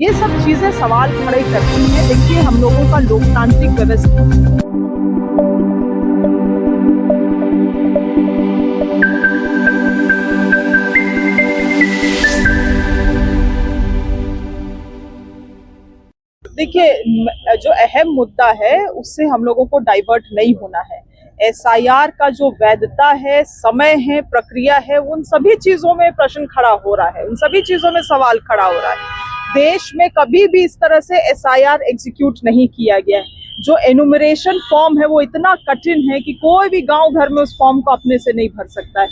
ये सब चीजें सवाल खड़े करती हैं। देखिए, हम लोगों का लोकतांत्रिक व्यवस्था देखिए, जो अहम मुद्दा है उससे हम लोगों को डाइवर्ट नहीं होना है। एसआईआर का जो वैधता है, समय है, प्रक्रिया है, उन सभी चीजों में प्रश्न खड़ा हो रहा है, उन सभी चीजों में सवाल खड़ा हो रहा है। देश में कभी भी इस तरह से एसआईआर एग्जीक्यूट नहीं किया गया है। जो एनुमरेशन फॉर्म है वो इतना कठिन है कि कोई भी गांव घर में उस फॉर्म को अपने से नहीं भर सकता है।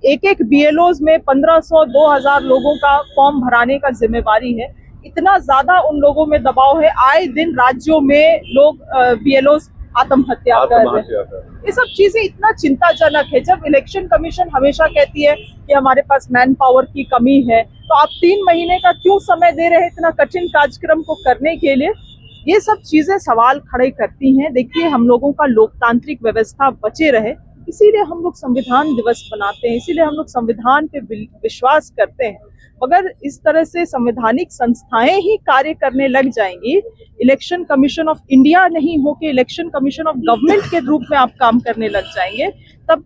एक एक बीएलओज में 1500 2000 लोगों का फॉर्म भराने का जिम्मेवारी है। इतना ज्यादा उन लोगों में दबाव है। आए दिन राज्यों में लोग बीएलओज आत्महत्या कर रहे हैं। ये सब चीजें इतना चिंताजनक है। जब इलेक्शन कमीशन हमेशा कहती है कि हमारे पास मैन पावर की कमी है, तो आप 3 महीने का क्यों समय दे रहे हैं इतना कठिन कार्यक्रम को करने के लिए? ये सब चीजें सवाल खड़े करती हैं। देखिए, हम लोगों का लोकतांत्रिक व्यवस्था बचे रहे, इसीलिए हम लोग संविधान दिवस मनाते हैं, इसीलिए हम लोग संविधान पे विश्वास करते हैं। अगर इस तरह से संवैधानिक संस्थाएं ही कार्य करने लग जाएंगी, इलेक्शन कमीशन ऑफ इंडिया नहीं होके इलेक्शन कमीशन ऑफ गवर्नमेंट के रूप में आप काम करने लग जाएंगे, तब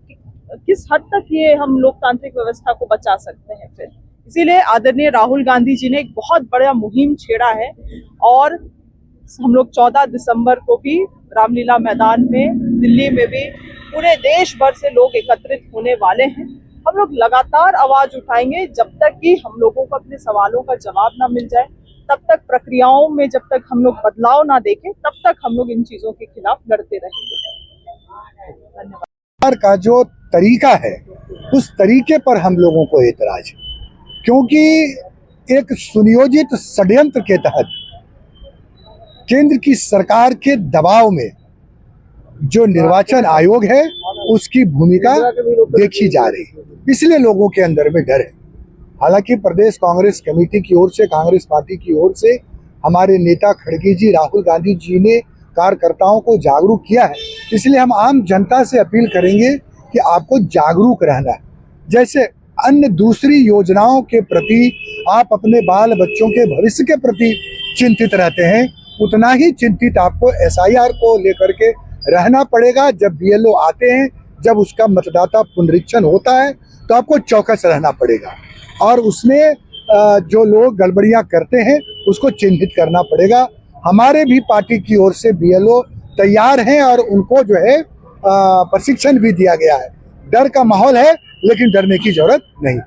किस हद तक ये हम लोकतांत्रिक व्यवस्था को बचा सकते हैं फिर? इसीलिए आदरणीय राहुल गांधी जी ने एक बहुत बड़ा मुहिम छेड़ा है और हम लोग 14 दिसंबर को भी रामलीला मैदान में, दिल्ली में भी, पूरे देश भर से लोग एकत्रित होने वाले हैं। हम लोग लगातार आवाज उठाएंगे जब तक कि हम लोगों को अपने सवालों का जवाब ना मिल जाए, तब तक प्रक्रियाओं में जब तक हम लोग बदलाव ना देखें, तब तक हम लोग इन चीजों के खिलाफ लड़ते रहेंगे। धन्यवाद। का जो तरीका है उस तरीके पर हम लोगों को एतराज है, क्योंकि एक सुनियोजित षड्यंत्र के तहत केंद्र की सरकार के दबाव में जो निर्वाचन आयोग है उसकी भूमिका देखी जा रही है, इसलिए लोगों के अंदर में डर है। हालांकि प्रदेश कांग्रेस कमेटी की ओर से, कांग्रेस पार्टी की ओर से हमारे नेता खड़गे जी, राहुल गांधी जी ने कार्यकर्ताओं को जागरूक किया है। इसलिए हम आम जनता से अपील करेंगे कि आपको जागरूक रहना है। जैसे अन्य दूसरी योजनाओं के प्रति आप अपने बाल बच्चों के भविष्य के प्रति चिंतित रहते हैं, उतना ही चिंतित आपको एसआईआर को लेकर के रहना पड़ेगा। जब बीएलओ आते हैं, जब उसका मतदाता पुनरीक्षण होता है, तो आपको चौकस रहना पड़ेगा और उसमें जो लोग गड़बड़ियां करते हैं उसको चिन्हित करना पड़ेगा। हमारे भी पार्टी की ओर से बीएलओ तैयार हैं और उनको जो है प्रशिक्षण भी दिया गया है। डर का माहौल है, लेकिन डरने की जरूरत नहीं।